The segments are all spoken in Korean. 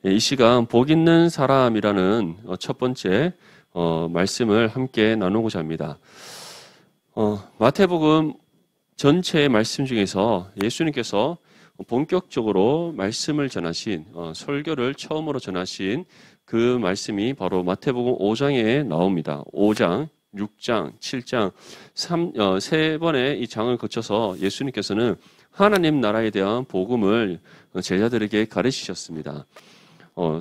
이 시간 복 있는 사람이라는 첫 번째 말씀을 함께 나누고자 합니다. 마태복음 전체의 말씀 중에서 예수님께서 본격적으로 말씀을 전하신 설교를 처음으로 전하신 그 말씀이 바로 마태복음 5장에 나옵니다. 5장, 6장, 7장 세 번의 이 장을 거쳐서 예수님께서는 하나님 나라에 대한 복음을 제자들에게 가르치셨습니다.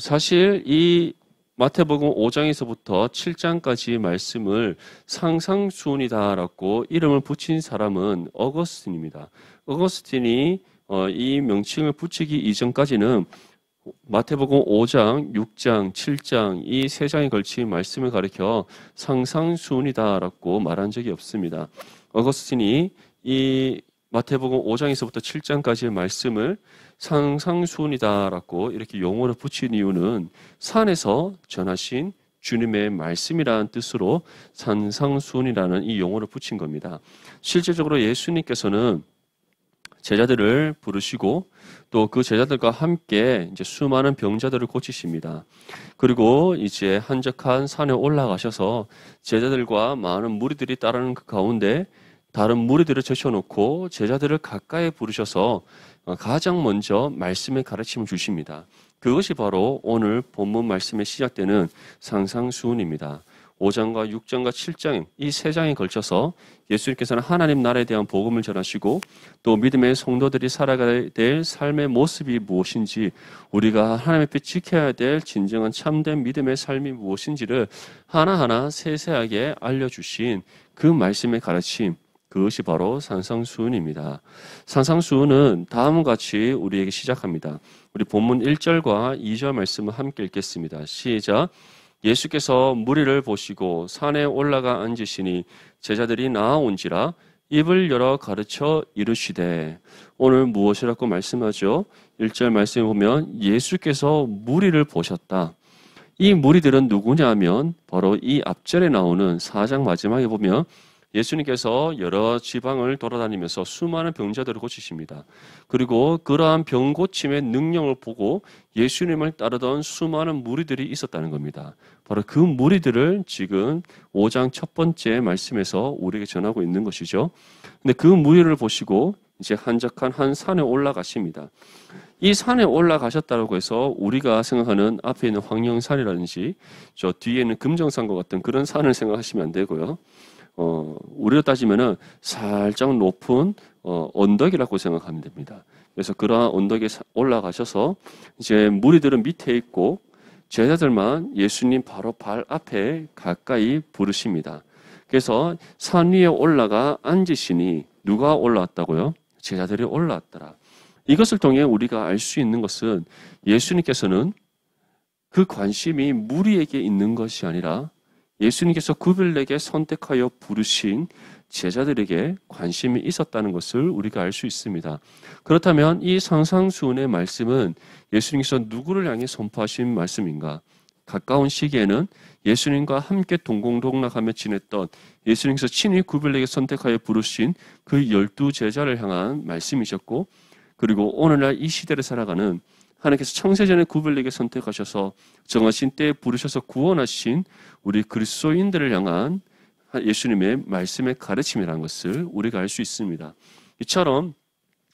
사실 이 마태복음 5장에서부터 7장까지 말씀을 상상수훈이다라고 이름을 붙인 사람은 어거스틴입니다. 어거스틴이 이 명칭을 붙이기 이전까지는 마태복음 5장, 6장, 7장 이 세 장에 걸친 말씀을 가리켜 상상수훈이다라고 말한 적이 없습니다. 어거스틴이 이 마태복음 5장에서부터 7장까지의 말씀을 상상수훈이다라고 이렇게 용어를 붙인 이유는 산에서 전하신 주님의 말씀이라는 뜻으로 상상수훈이라는 이 용어를 붙인 겁니다. 실제적으로 예수님께서는 제자들을 부르시고 또 그 제자들과 함께 이제 수많은 병자들을 고치십니다. 그리고 이제 한적한 산에 올라가셔서 제자들과 많은 무리들이 따르는 그 가운데 다른 무리들을 제쳐놓고 제자들을 가까이 부르셔서 가장 먼저 말씀의 가르침을 주십니다. 그것이 바로 오늘 본문 말씀에 시작되는 상상수훈입니다. 5장과 6장과 7장 이 세 장에 걸쳐서 예수님께서는 하나님 나라에 대한 복음을 전하시고 또 믿음의 성도들이 살아가야 될 삶의 모습이 무엇인지 우리가 하나님 앞에 지켜야 될 진정한 참된 믿음의 삶이 무엇인지를 하나하나 세세하게 알려주신 그 말씀의 가르침, 그것이 바로 상상수훈입니다. 상상수훈은 다음과 같이 우리에게 시작합니다. 우리 본문 1절과 2절 말씀을 함께 읽겠습니다. 시작. 예수께서 무리를 보시고 산에 올라가 앉으시니 제자들이 나아온지라 입을 열어 가르쳐 이르시되. 오늘 무엇이라고 말씀하죠? 1절 말씀에 보면 예수께서 무리를 보셨다. 이 무리들은 누구냐 하면 바로 이 앞절에 나오는 4장 마지막에 보면 예수님께서 여러 지방을 돌아다니면서 수많은 병자들을 고치십니다. 그리고 그러한 병 고침의 능력을 보고 예수님을 따르던 수많은 무리들이 있었다는 겁니다. 바로 그 무리들을 지금 5장 첫 번째 말씀에서 우리에게 전하고 있는 것이죠. 근데 그 무리를 보시고 이제 한적한 한 산에 올라가십니다. 이 산에 올라가셨다고 해서 우리가 생각하는 앞에 있는 황령산이라든지 저 뒤에 있는 금정산과 같은 그런 산을 생각하시면 안 되고요. 우리로 따지면은 살짝 높은 언덕이라고 생각하면 됩니다. 그래서 그러한 언덕에 올라가셔서 이제 무리들은 밑에 있고 제자들만 예수님 바로 발 앞에 가까이 부르십니다. 그래서 산 위에 올라가 앉으시니 누가 올라왔다고요? 제자들이 올라왔더라. 이것을 통해 우리가 알 수 있는 것은 예수님께서는 그 관심이 무리에게 있는 것이 아니라 예수님께서 구별내게 선택하여 부르신 제자들에게 관심이 있었다는 것을 우리가 알 수 있습니다. 그렇다면 이 상상수훈의 말씀은 예수님께서 누구를 향해 선포하신 말씀인가? 가까운 시기에는 예수님과 함께 동공동락하며 지냈던 예수님께서 친히 구별내게 선택하여 부르신 그 12 제자를 향한 말씀이셨고, 그리고 오늘날 이 시대를 살아가는 하나님께서 창세전에 구별내게 선택하셔서 정하신 때에 부르셔서 구원하신 우리 그리스도인들을 향한 예수님의 말씀의 가르침이라는 것을 우리가 알 수 있습니다. 이처럼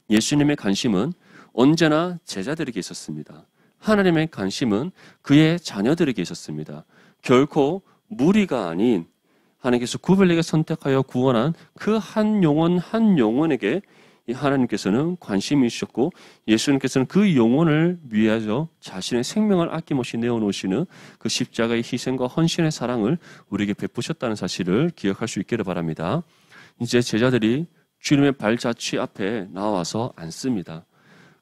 예수님의 관심은 언제나 제자들에게 있었습니다. 하나님의 관심은 그의 자녀들에게 있었습니다. 결코 무리가 아닌 하나님께서 구별내게 선택하여 구원한 그 한 영혼 한 영혼에게 하나님께서는 관심이 있으셨고 예수님께서는 그 영혼을 위하여 자신의 생명을 아낌없이 내어놓으시는 그 십자가의 희생과 헌신의 사랑을 우리에게 베푸셨다는 사실을 기억할 수 있기를 바랍니다. 이제 제자들이 주님의 발자취 앞에 나와서 앉습니다.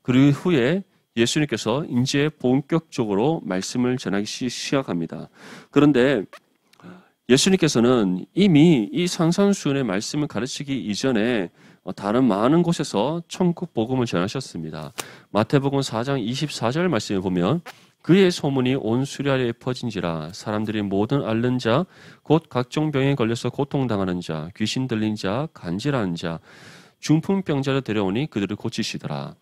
그리고 후에 예수님께서 이제 본격적으로 말씀을 전하기 시작합니다. 그런데 예수님께서는 이미 이 상상수훈의 말씀을 가르치기 이전에 다른 많은 곳에서 천국 복음을 전하셨습니다. 마태복음 4장 24절 말씀에 보면 그의 소문이 온 수리아리에 퍼진지라 사람들이 모든 앓는 자 곧 각종 병에 걸려서 고통당하는 자 귀신 들린 자 간질하는 자 중풍병자를 데려오니 그들을 고치시더라.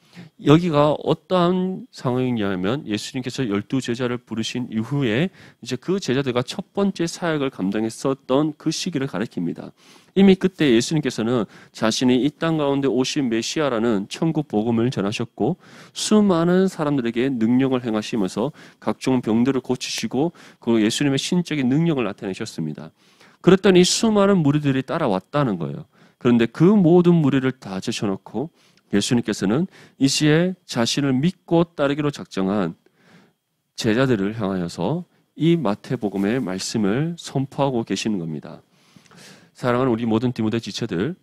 여기가 어떠한 상황이냐면 예수님께서 12제자를 부르신 이후에 이제 그 제자들과 첫 번째 사역을 감당했었던 그 시기를 가리킵니다. 이미 그때 예수님께서는 자신이 이 땅 가운데 오신 메시아라는 천국 복음을 전하셨고 수많은 사람들에게 능력을 행하시면서 각종 병들을 고치시고 그 예수님의 신적인 능력을 나타내셨습니다. 그랬더니 수많은 무리들이 따라왔다는 거예요. 그런데 그 모든 무리를 다 제쳐놓고 예수님께서는 이 시에 자신을 믿고 따르기로 작정한 제자들을 향하여서 이 마태복음의 말씀을 선포하고 계시는 겁니다. 사랑하는 우리 모든 디모데 지체들,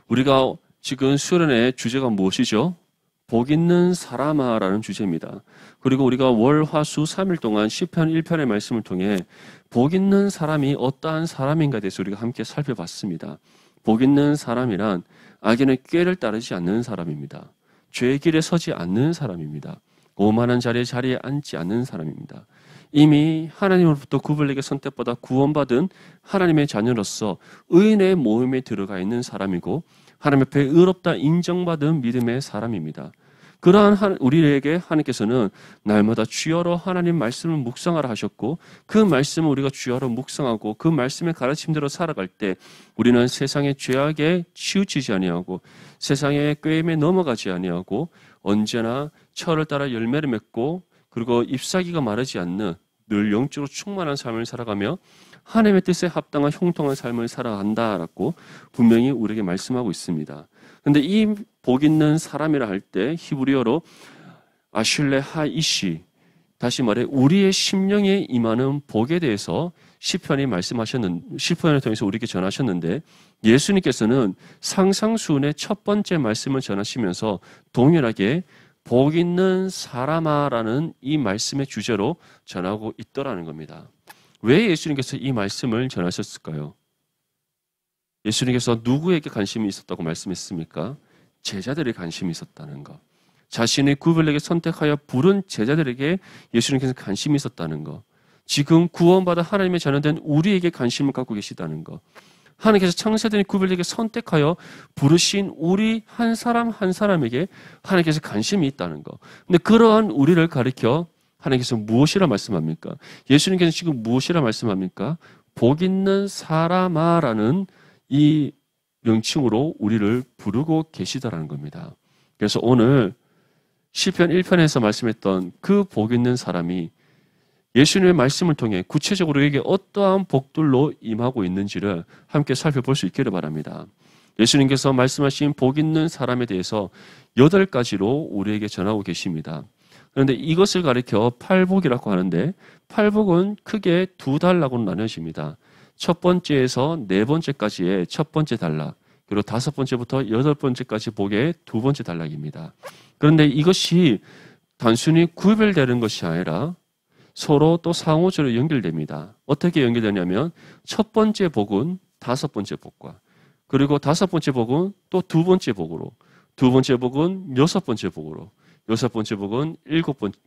우리가 지금 수련의 주제가 무엇이죠? 복 있는 사람아라는 주제입니다. 그리고 우리가 월, 화, 수 3일 동안 시편 1편의 말씀을 통해 복 있는 사람이 어떠한 사람인가에 대해서 우리가 함께 살펴봤습니다. 복 있는 사람이란 악인의 꾀를 따르지 않는 사람입니다. 죄의 길에 서지 않는 사람입니다. 오만한 자리에 앉지 않는 사람입니다. 이미 하나님으로부터 구별되게 선택받아 구원받은 하나님의 자녀로서 의인의 모임에 들어가 있는 사람이고 하나님 앞에 의롭다 인정받은 믿음의 사람입니다. 그러한 우리에게 하나님께서는 날마다 주여로 하나님 말씀을 묵상하라 하셨고 그 말씀을 우리가 주여로 묵상하고 그 말씀의 가르침대로 살아갈 때 우리는 세상의 죄악에 치우치지 아니하고 세상의 꾀임에 넘어가지 아니하고 언제나 철을 따라 열매를 맺고 그리고 잎사귀가 마르지 않는 늘 영적으로 충만한 삶을 살아가며 하나님의 뜻에 합당한 형통한 삶을 살아간다라고 분명히 우리에게 말씀하고 있습니다. 그런데 이 복 있는 사람이라 할 때 히브리어로 아슐레 하이시, 다시 말해 우리의 심령에 임하는 복에 대해서 시편을 통해서 우리에게 전하셨는데 예수님께서는 상상수훈의 첫 번째 말씀을 전하시면서 동일하게 복 있는 사람아라는 이 말씀의 주제로 전하고 있더라는 겁니다. 왜 예수님께서 이 말씀을 전하셨을까요? 예수님께서 누구에게 관심이 있었다고 말씀했습니까? 제자들의 관심이 있었다는 것. 자신의 구별되게 선택하여 부른 제자들에게 예수님께서 관심이 있었다는 것. 지금 구원받아 하나님의 자녀된 우리에게 관심을 갖고 계시다는 것. 하나님께서 창세전에 구별되게 선택하여 부르신 우리 한 사람 한 사람에게 하나님께서 관심이 있다는 것. 근데 그러한 우리를 가리켜 하나님께서 무엇이라 말씀합니까? 예수님께서 지금 무엇이라 말씀합니까? 복 있는 사람아라는 이 명칭으로 우리를 부르고 계시다라는 겁니다. 그래서 오늘 시편 1편에서 말씀했던 그 복 있는 사람이 예수님의 말씀을 통해 구체적으로 우리에게 어떠한 복들로 임하고 있는지를 함께 살펴볼 수 있기를 바랍니다. 예수님께서 말씀하신 복 있는 사람에 대해서 8가지로 우리에게 전하고 계십니다. 그런데 이것을 가리켜 팔복이라고 하는데 팔복은 크게 2단락으로 나눠집니다. 첫 번째에서 4번째까지의 첫 번째 단락, 그리고 5번째부터 8번째까지 복의 2번째 단락입니다. 그런데 이것이 단순히 구별되는 것이 아니라 서로 또 상호적으로 연결됩니다. 어떻게 연결되냐면 첫 번째 복은 5번째 복과 그리고 5번째 복은 또 2번째 복으로 2번째 복은 6번째 복으로 6번째 복은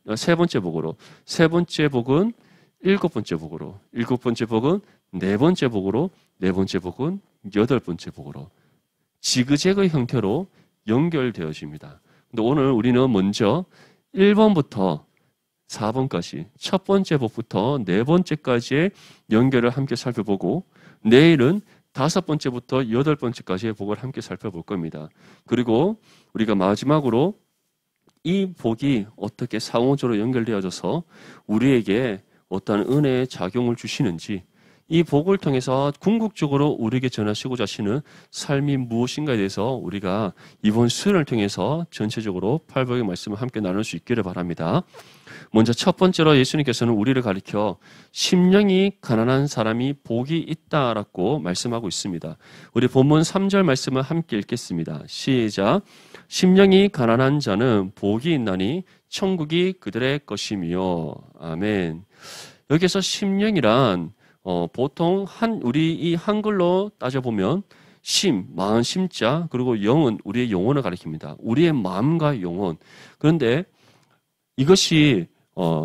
3번째 복으로 3번째 복은 7번째 복으로 7번째 복은 4번째 복으로 4번째 복은 8번째 복으로 지그재그 형태로 연결되어집니다. 근데 오늘 우리는 먼저 1번부터 4번까지 첫 번째 복부터 4번째까지의 연결을 함께 살펴보고 내일은 5번째부터 8번째까지의 복을 함께 살펴볼 겁니다. 그리고 우리가 마지막으로 이 복이 어떻게 상호적으로 연결되어져서 우리에게 어떠한 은혜의 작용을 주시는지 이 복을 통해서 궁극적으로 우리에게 전하시고자 하시는 삶이 무엇인가에 대해서 우리가 이번 수련을 통해서 전체적으로 팔복의 말씀을 함께 나눌 수 있기를 바랍니다. 먼저 첫 번째로 예수님께서는 우리를 가리켜 심령이 가난한 사람이 복이 있다라고 말씀하고 있습니다. 우리 본문 3절 말씀을 함께 읽겠습니다. 시작. 심령이 가난한 자는 복이 있나니 천국이 그들의 것이며. 아멘. 여기서 심령이란 보통 우리 이 한글로 따져보면 마흔 심자, 그리고 영은 우리의 영혼을 가리킵니다. 우리의 마음과 영혼. 그런데 이것이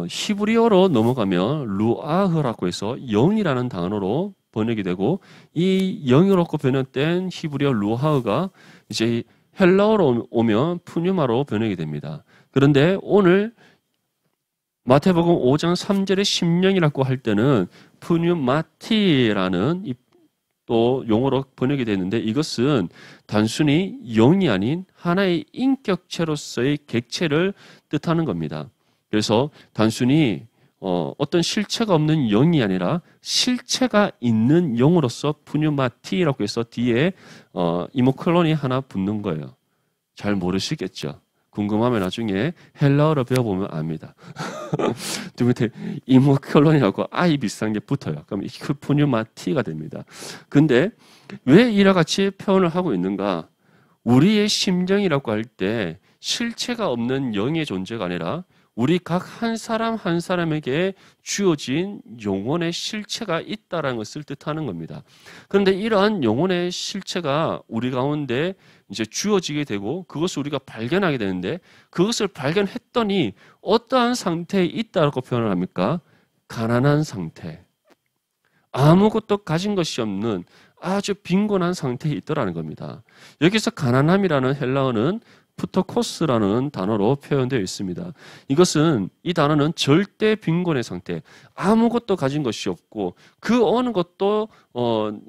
히브리어로 넘어가면 루아흐라고 해서 영이라는 단어로 번역이 되고 이 영어로 번역된 히브리어 루하흐가 이제 헬라어로 오면 푸뉴마로 번역이 됩니다. 그런데 오늘 마태복음 5장 3절의 심령이라고 할 때는 푸뉴마티라는 또 용어로 번역이 되는데 이것은 단순히 영이 아닌 하나의 인격체로서의 객체를 뜻하는 겁니다. 그래서 단순히 어떤 실체가 없는 영이 아니라 실체가 있는 영으로서 푸뉴마티라고 해서 뒤에 이모클론이 하나 붙는 거예요. 잘 모르시겠죠? 궁금하면 나중에 헬라어로 배워보면 압니다. 두 밑에 이모클론이라고 아이 비슷한 게 붙어요. 그럼 그 푸뉴마티가 됩니다. 근데 왜 이와 같이 표현을 하고 있는가? 우리의 심정이라고 할 때 실체가 없는 영의 존재가 아니라 우리 각 한 사람 한 사람에게 주어진 영혼의 실체가 있다는 것을 뜻하는 겁니다. 그런데 이러한 영혼의 실체가 우리 가운데 이제 주어지게 되고 그것을 우리가 발견하게 되는데 그것을 발견했더니 어떠한 상태에 있다고 표현을 합니까? 가난한 상태. 아무것도 가진 것이 없는 아주 빈곤한 상태에 있더라는 겁니다. 여기서 가난함이라는 헬라어는 푸토코스라는 단어로 표현되어 있습니다. 이 단어는 절대 빈곤의 상태, 아무것도 가진 것이 없고 그 어느 것도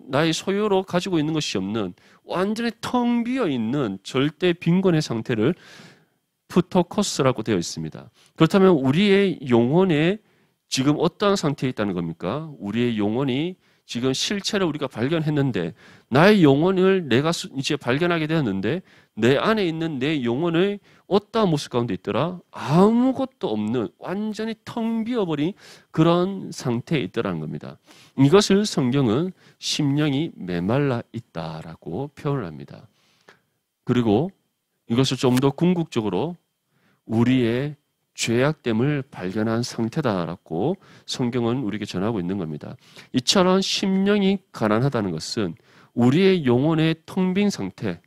나의 소유로 가지고 있는 것이 없는 완전히 텅 비어 있는 절대 빈곤의 상태를 푸토코스라고 되어 있습니다. 그렇다면 우리의 영혼에 지금 어떠한 상태에 있다는 겁니까? 우리의 영혼이 지금 실체를 우리가 발견했는데 나의 영혼을 내가 이제 발견하게 되었는데 내 안에 있는 내 영혼의 어떠한 모습 가운데 있더라? 아무것도 없는 완전히 텅 비어버린 그런 상태에 있더라는 겁니다. 이것을 성경은 심령이 메말라 있다라고 표현을 합니다. 그리고 이것을 좀 더 궁극적으로 우리의 죄악됨을 발견한 상태다라고 성경은 우리에게 전하고 있는 겁니다. 이처럼 심령이 가난하다는 것은 우리의 영혼의 텅 빈 상태,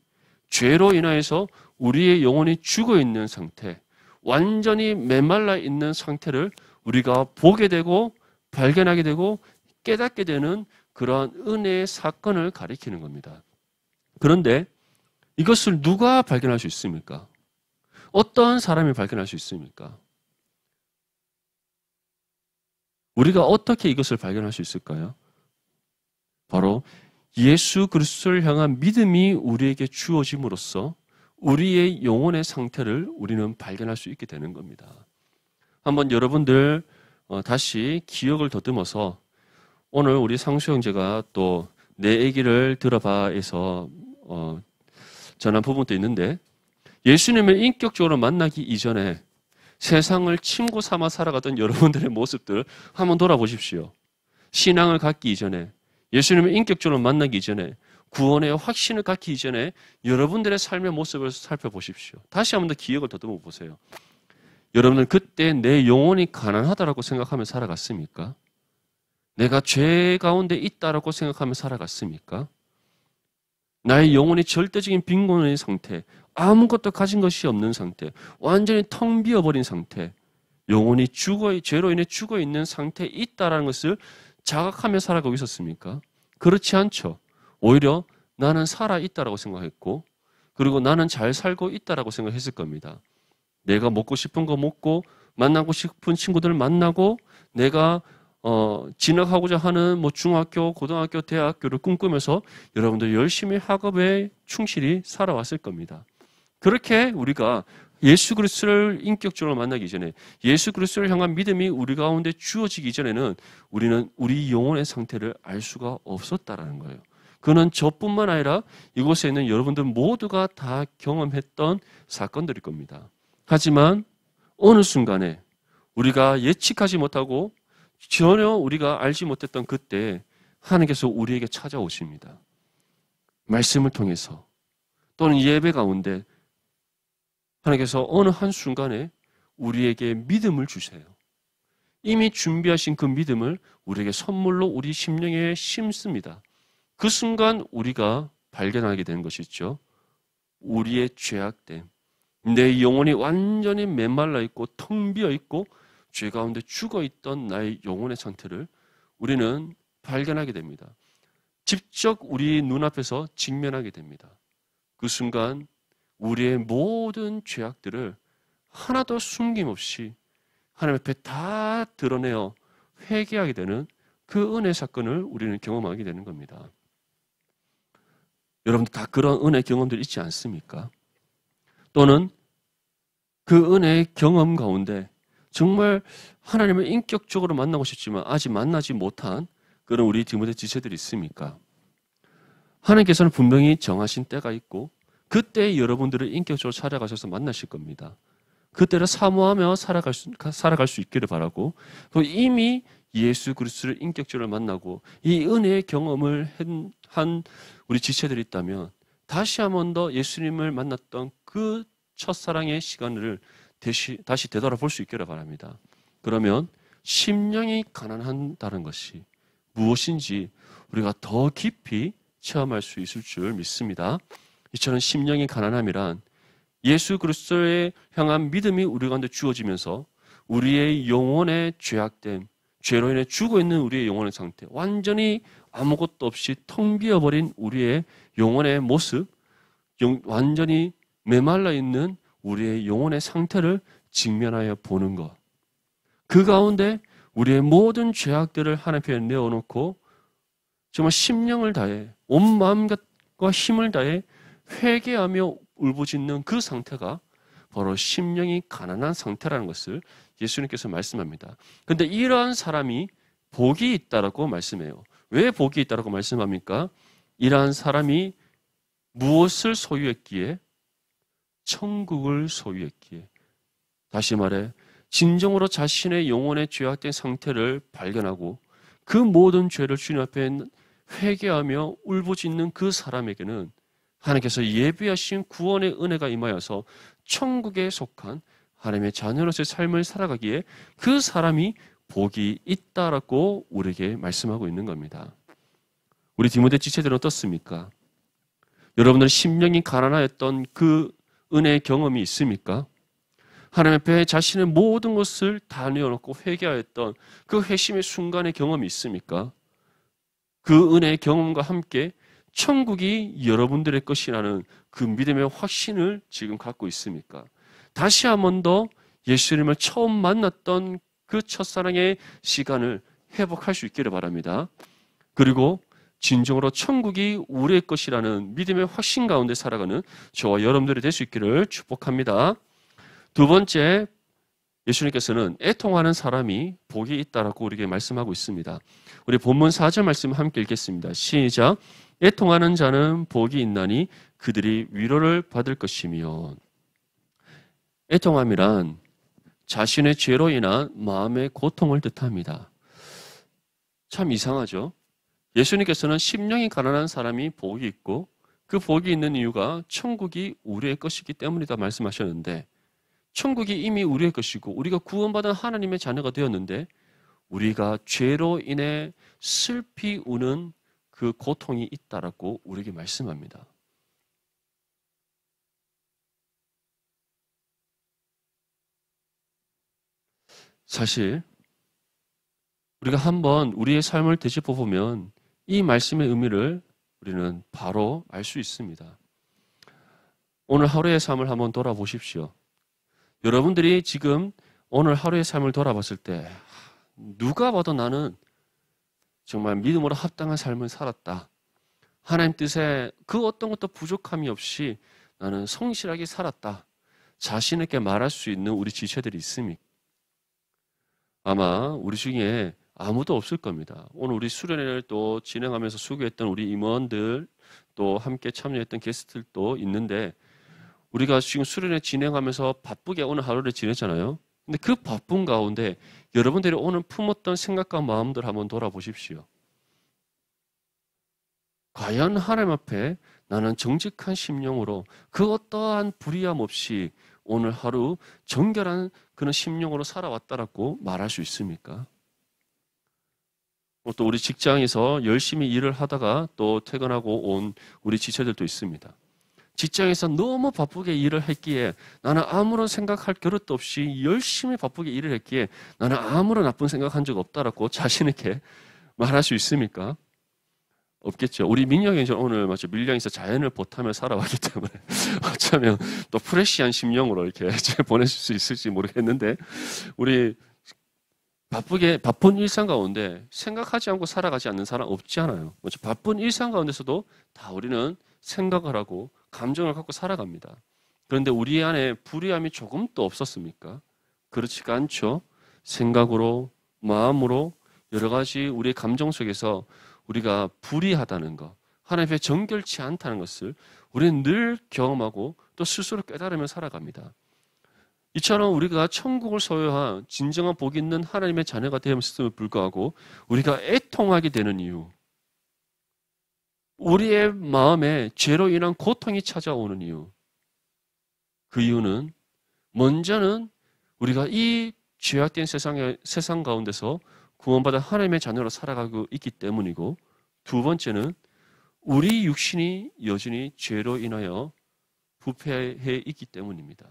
죄로 인하여서 우리의 영혼이 죽어 있는 상태, 완전히 메말라 있는 상태를 우리가 보게 되고 발견하게 되고 깨닫게 되는 그러한 은혜의 사건을 가리키는 겁니다. 그런데 이것을 누가 발견할 수 있습니까? 어떤 사람이 발견할 수 있습니까? 우리가 어떻게 이것을 발견할 수 있을까요? 바로 예수 그리스도를 향한 믿음이 우리에게 주어짐으로써 우리의 영혼의 상태를 우리는 발견할 수 있게 되는 겁니다. 한번 여러분들 다시 기억을 더듬어서 오늘 우리 상수 형제가 또 내 얘기를 들어봐에서 전한 부분도 있는데 예수님을 인격적으로 만나기 이전에 세상을 친구 삼아 살아가던 여러분들의 모습들 한번 돌아보십시오. 신앙을 갖기 이전에 예수님을 인격적으로 만나기 이전에 구원의 확신을 갖기 이전에 여러분들의 삶의 모습을 살펴보십시오. 다시 한번 더 기억을 더듬어 보세요. 여러분은 그때 내 영혼이 가난하다라고 생각하며 살아갔습니까? 내가 죄 가운데 있다라고 생각하며 살아갔습니까? 나의 영혼이 절대적인 빈곤의 상태, 아무것도 가진 것이 없는 상태, 완전히 텅 비어버린 상태, 영혼이 죄로 인해 죽어 있는 상태에 있다라는 것을 자각하며 살아가고 있었습니까? 그렇지 않죠. 오히려 나는 살아있다라고 생각했고 그리고 나는 잘 살고 있다라고 생각했을 겁니다. 내가 먹고 싶은 거 먹고 만나고 싶은 친구들을 만나고 내가 진학하고자 하는 중학교, 고등학교, 대학교를 꿈꾸면서 여러분들 열심히 학업에 충실히 살아왔을 겁니다. 그렇게 우리가 예수 그리스도를 인격적으로 만나기 전에 예수 그리스도를 향한 믿음이 우리 가운데 주어지기 전에는 우리는 우리 영혼의 상태를 알 수가 없었다라는 거예요. 그는 저뿐만 아니라 이곳에 있는 여러분들 모두가 다 경험했던 사건들일 겁니다. 하지만 어느 순간에 우리가 예측하지 못하고 전혀 우리가 알지 못했던 그때 하나님께서 우리에게 찾아오십니다. 말씀을 통해서 또는 예배 가운데 하나님께서 어느 한순간에 우리에게 믿음을 주세요. 이미 준비하신 그 믿음을 우리에게 선물로 우리 심령에 심습니다. 그 순간 우리가 발견하게 되는 것이 있죠. 우리의 죄악됨, 내 영혼이 완전히 메말라 있고 텅 비어 있고 죄 가운데 죽어 있던 나의 영혼의 상태를 우리는 발견하게 됩니다. 직접 우리 눈앞에서 직면하게 됩니다. 그 순간 우리의 모든 죄악들을 하나도 숨김없이 하나님 앞에 다 드러내어 회개하게 되는 그 은혜 사건을 우리는 경험하게 되는 겁니다. 여러분 다 그런 은혜 경험들 있지 않습니까? 또는 그 은혜의 경험 가운데 정말 하나님을 인격적으로 만나고 싶지만 아직 만나지 못한 그런 우리 디모데 지체들이 있습니까? 하나님께서는 분명히 정하신 때가 있고 그때 여러분들을 인격적으로 찾아가셔서 만나실 겁니다. 그때를 사모하며 살아갈 수 있기를 바라고, 이미 예수 그리스도를 인격적으로 만나고 이 은혜의 경험을 한 우리 지체들이 있다면 다시 한 번 더 예수님을 만났던 그 첫사랑의 시간을 다시 되돌아볼 수 있기를 바랍니다. 그러면 심령이 가난한다는 것이 무엇인지 우리가 더 깊이 체험할 수 있을 줄 믿습니다. 이처럼 심령이 가난함이란 예수 그리스도에 향한 믿음이 우리 가운데 주어지면서 우리의 영혼의 죄악됨, 죄로 인해 죽어 있는 우리의 영혼의 상태, 완전히 아무것도 없이 텅 비어버린 우리의 영혼의 모습, 완전히 메말라 있는 우리의 영혼의 상태를 직면하여 보는 것. 그 가운데 우리의 모든 죄악들을 하나님 앞에 내어놓고 정말 심령을 다해 온 마음과 힘을 다해 회개하며 울부짖는 그 상태가 바로 심령이 가난한 상태라는 것을 예수님께서 말씀합니다. 그런데 이러한 사람이 복이 있다라고 말씀해요. 왜 복이 있다라고 말씀합니까? 이러한 사람이 무엇을 소유했기에? 천국을 소유했기에. 다시 말해 진정으로 자신의 영혼의 죄악된 상태를 발견하고 그 모든 죄를 주님 앞에 회개하며 울부짖는 그 사람에게는 하나님께서 예비하신 구원의 은혜가 임하여서 천국에 속한 하나님의 자녀로서의 삶을 살아가기에 그 사람이 복이 있다라고 우리에게 말씀하고 있는 겁니다. 우리 디모데 지체들은 어떻습니까? 여러분들 심령이 가난하였던 그 은혜의 경험이 있습니까? 하나님 앞에 자신의 모든 것을 다 내어놓고 회개하였던 그 회심의 순간의 경험이 있습니까? 그 은혜의 경험과 함께 천국이 여러분들의 것이라는 그 믿음의 확신을 지금 갖고 있습니까? 다시 한 번 더 예수님을 처음 만났던 그 첫사랑의 시간을 회복할 수 있기를 바랍니다. 그리고 진정으로 천국이 우리의 것이라는 믿음의 확신 가운데 살아가는 저와 여러분들이 될 수 있기를 축복합니다. 두 번째, 예수님께서는 애통하는 사람이 복이 있다라고 우리에게 말씀하고 있습니다. 우리 본문 4절 말씀 함께 읽겠습니다. 시작. 애통하는 자는 복이 있나니 그들이 위로를 받을 것이며. 애통함이란 자신의 죄로 인한 마음의 고통을 뜻합니다. 참 이상하죠? 예수님께서는 심령이 가난한 사람이 복이 있고 그 복이 있는 이유가 천국이 우리의 것이기 때문이다 말씀하셨는데, 천국이 이미 우리의 것이고 우리가 구원받은 하나님의 자녀가 되었는데 우리가 죄로 인해 슬피 우는 그 고통이 있다라고 우리에게 말씀합니다. 사실 우리가 한번 우리의 삶을 되짚어 보면 이 말씀의 의미를 우리는 바로 알 수 있습니다. 오늘 하루의 삶을 한번 돌아보십시오. 여러분들이 지금 오늘 하루의 삶을 돌아봤을 때 누가 봐도 나는 정말 믿음으로 합당한 삶을 살았다. 하나님 뜻에 그 어떤 것도 부족함이 없이 나는 성실하게 살았다. 자신 있게 말할 수 있는 우리 지체들이 있습니까? 아마 우리 중에 아무도 없을 겁니다. 오늘 우리 수련회를 또 진행하면서 수고했던 우리 임원들, 또 함께 참여했던 게스트들도 있는데, 우리가 지금 수련회 진행하면서 바쁘게 오늘 하루를 지냈잖아요. 근데 그 바쁜 가운데 여러분들이 오늘 품었던 생각과 마음들 한번 돌아보십시오. 과연 하나님 앞에 나는 정직한 심령으로 그 어떠한 불의함 없이 오늘 하루 정결한 그런 심령으로 살아왔다라고 말할 수 있습니까? 또 우리 직장에서 열심히 일을 하다가 또 퇴근하고 온 우리 지체들도 있습니다. 직장에서 너무 바쁘게 일을 했기에 나는 아무런 생각할 겨를도 없이 열심히 바쁘게 일을 했기에 나는 아무런 나쁜 생각한 적 없다라고 자신 있게 말할 수 있습니까? 없겠죠. 우리 민영이 오늘 마치 밀양에서 자연을 보타며 살아왔기 때문에 어쩌면 또 프레시한 심령으로 이렇게 보내실 수 있을지 모르겠는데, 우리 바쁜 일상 가운데 생각하지 않고 살아가지 않는 사람 없지 않아요. 바쁜 일상 가운데서도 다 우리는 생각을 하고 감정을 갖고 살아갑니다. 그런데 우리 안에 불의함이 조금도 없었습니까? 그렇지가 않죠. 생각으로, 마음으로 여러 가지 우리의 감정 속에서 우리가 불의하다는 것, 하나님 앞에 정결치 않다는 것을 우리는 늘 경험하고 또 스스로 깨달으며 살아갑니다. 이처럼 우리가 천국을 소유한 진정한 복이 있는 하나님의 자녀가 되었음에도 불구하고 우리가 애통하게 되는 이유, 우리의 마음에 죄로 인한 고통이 찾아오는 이유, 그 이유는 먼저는 우리가 이 죄악된 세상 가운데서 구원받아 하나님의 자녀로 살아가고 있기 때문이고, 두 번째는 우리 육신이 여전히 죄로 인하여 부패해 있기 때문입니다.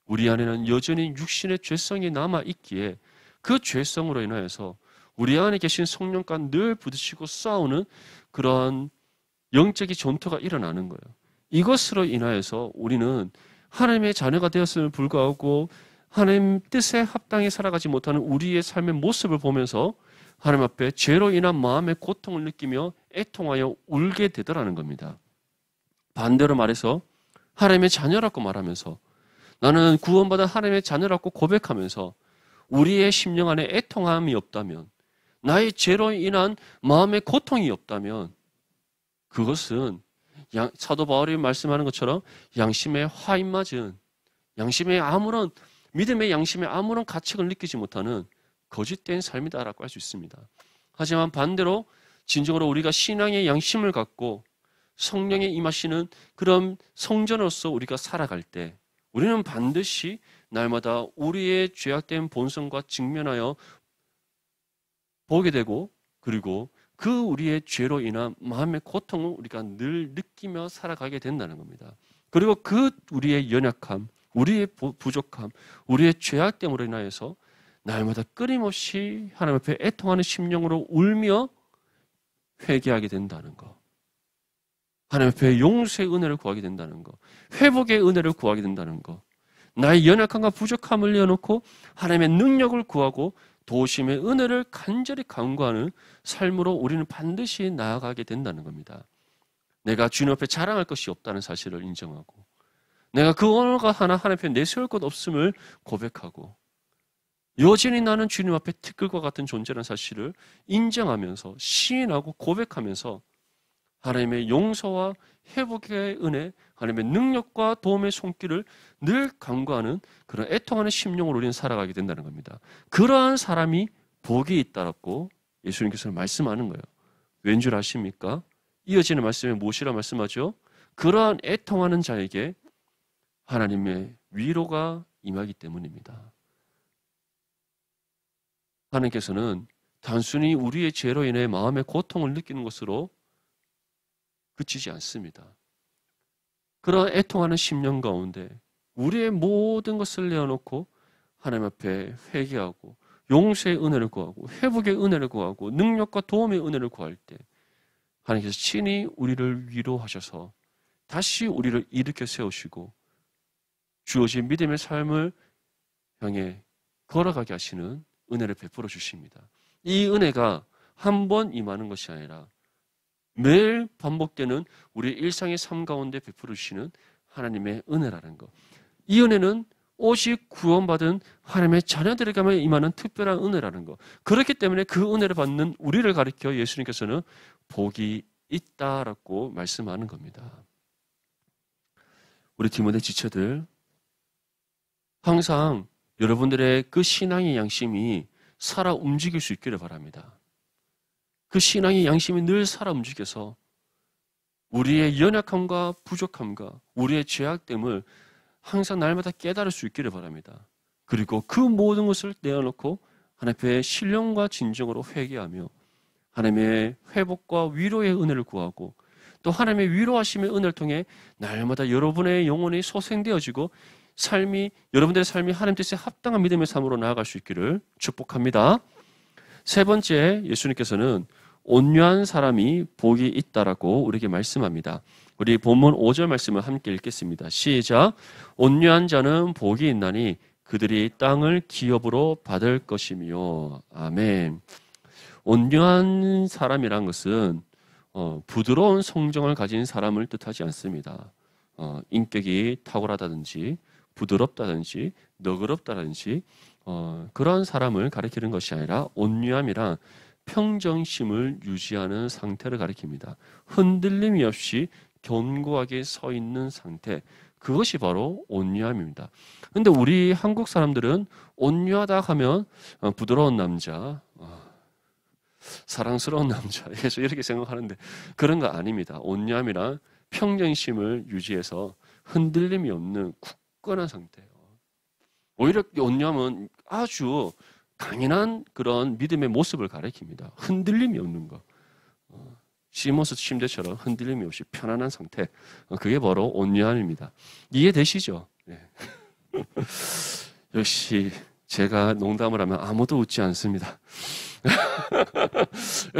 우리 안에는 여전히 육신의 죄성이 남아있기에 그 죄성으로 인하여서 우리 안에 계신 성령과 늘 부딪히고 싸우는 그러한 영적인 전투가 일어나는 거예요. 이것으로 인하여서 우리는 하나님의 자녀가 되었음을 불구하고 하나님 뜻에 합당히 살아가지 못하는 우리의 삶의 모습을 보면서 하나님 앞에 죄로 인한 마음의 고통을 느끼며 애통하여 울게 되더라는 겁니다. 반대로 말해서 하나님의 자녀라고 말하면서, 나는 구원받은 하나님의 자녀라고 고백하면서 우리의 심령 안에 애통함이 없다면, 나의 죄로 인한 마음의 고통이 없다면, 그것은 사도 바울이 말씀하는 것처럼 양심에 화인맞은, 믿음의 양심에 아무런 가책을 느끼지 못하는 거짓된 삶이다라고 할 수 있습니다. 하지만 반대로 진정으로 우리가 신앙의 양심을 갖고 성령에 임하시는 그런 성전으로서 우리가 살아갈 때, 우리는 반드시 날마다 우리의 죄악된 본성과 직면하여 보게 되고, 그리고 그 우리의 죄로 인한 마음의 고통을 우리가 늘 느끼며 살아가게 된다는 겁니다. 그리고 그 우리의 연약함, 우리의 부족함, 우리의 죄악됨으로 인하여서 날마다 끊임없이 하나님 앞에 애통하는 심령으로 울며 회개하게 된다는 것, 하나님 앞에 용서의 은혜를 구하게 된다는 것, 회복의 은혜를 구하게 된다는 것, 나의 연약함과 부족함을 내어놓고 하나님의 능력을 구하고 도우심의 은혜를 간절히 간구하는 삶으로 우리는 반드시 나아가게 된다는 겁니다. 내가 주님 앞에 자랑할 것이 없다는 사실을 인정하고, 내가 그 언어가 하나 하나님 앞에 내세울 것 없음을 고백하고, 여전히 나는 주님 앞에 티끌과 같은 존재라는 사실을 인정하면서 시인하고 고백하면서 하나님의 용서와 회복의 은혜, 하나님의 능력과 도움의 손길을 늘 간구하는 그런 애통하는 심령으로 우리는 살아가게 된다는 겁니다. 그러한 사람이 복이 있다라고 예수님께서 말씀하는 거예요. 왠 줄 아십니까? 이어지는 말씀에 무엇이라 말씀하죠? 그러한 애통하는 자에게 하나님의 위로가 임하기 때문입니다. 하나님께서는 단순히 우리의 죄로 인해 마음의 고통을 느끼는 것으로 그치지 않습니다. 그런 애통하는 심령 가운데 우리의 모든 것을 내어놓고 하나님 앞에 회개하고 용서의 은혜를 구하고 회복의 은혜를 구하고 능력과 도움의 은혜를 구할 때 하나님께서 친히 우리를 위로하셔서 다시 우리를 일으켜 세우시고 주어진 믿음의 삶을 향해 걸어가게 하시는 은혜를 베풀어 주십니다. 이 은혜가 한 번 임하는 것이 아니라 매일 반복되는 우리 일상의 삶 가운데 베풀어 주시는 하나님의 은혜라는 것. 이 은혜는 오직 구원받은 하나님의 자녀들에게만 임하는 특별한 은혜라는 것. 그렇기 때문에 그 은혜를 받는 우리를 가리켜 예수님께서는 복이 있다라고 말씀하는 겁니다. 우리 디모데 지체들, 항상 여러분들의 그 신앙의 양심이 살아 움직일 수 있기를 바랍니다. 그 신앙의 양심이 늘 살아 움직여서 우리의 연약함과 부족함과 우리의 죄악됨을 항상 날마다 깨달을 수 있기를 바랍니다. 그리고 그 모든 것을 내어놓고 하나님 앞에 신령과 진정으로 회개하며 하나님의 회복과 위로의 은혜를 구하고 또 하나님의 위로하심의 은혜를 통해 날마다 여러분의 영혼이 소생되어지고 여러분들의 삶이 하나님 뜻에 합당한 믿음의 삶으로 나아갈 수 있기를 축복합니다. 세 번째, 예수님께서는 온유한 사람이 복이 있다라고 우리에게 말씀합니다. 우리 본문 5절 말씀을 함께 읽겠습니다. 시작. 온유한 자는 복이 있나니 그들이 땅을 기업으로 받을 것이며. 아멘. 온유한 사람이란 것은 부드러운 성정을 가진 사람을 뜻하지 않습니다. 인격이 탁월하다든지 부드럽다든지 너그럽다든지 그런 사람을 가리키는 것이 아니라 온유함이란 평정심을 유지하는 상태를 가리킵니다. 흔들림이 없이 견고하게 서 있는 상태, 그것이 바로 온유함입니다. 그런데 우리 한국 사람들은 온유하다 하면 부드러운 남자, 사랑스러운 남자, 그래서 이렇게 생각하는데 그런 거 아닙니다. 온유함이란 평정심을 유지해서 흔들림이 없는 굳건한 상태예요. 오히려 온유함은 아주 강인한 그런 믿음의 모습을 가리킵니다. 흔들림이 없는 것. 시몬스 침대처럼 흔들림이 없이 편안한 상태. 그게 바로 온유함입니다. 이해되시죠? 네. 역시 제가 농담을 하면 아무도 웃지 않습니다.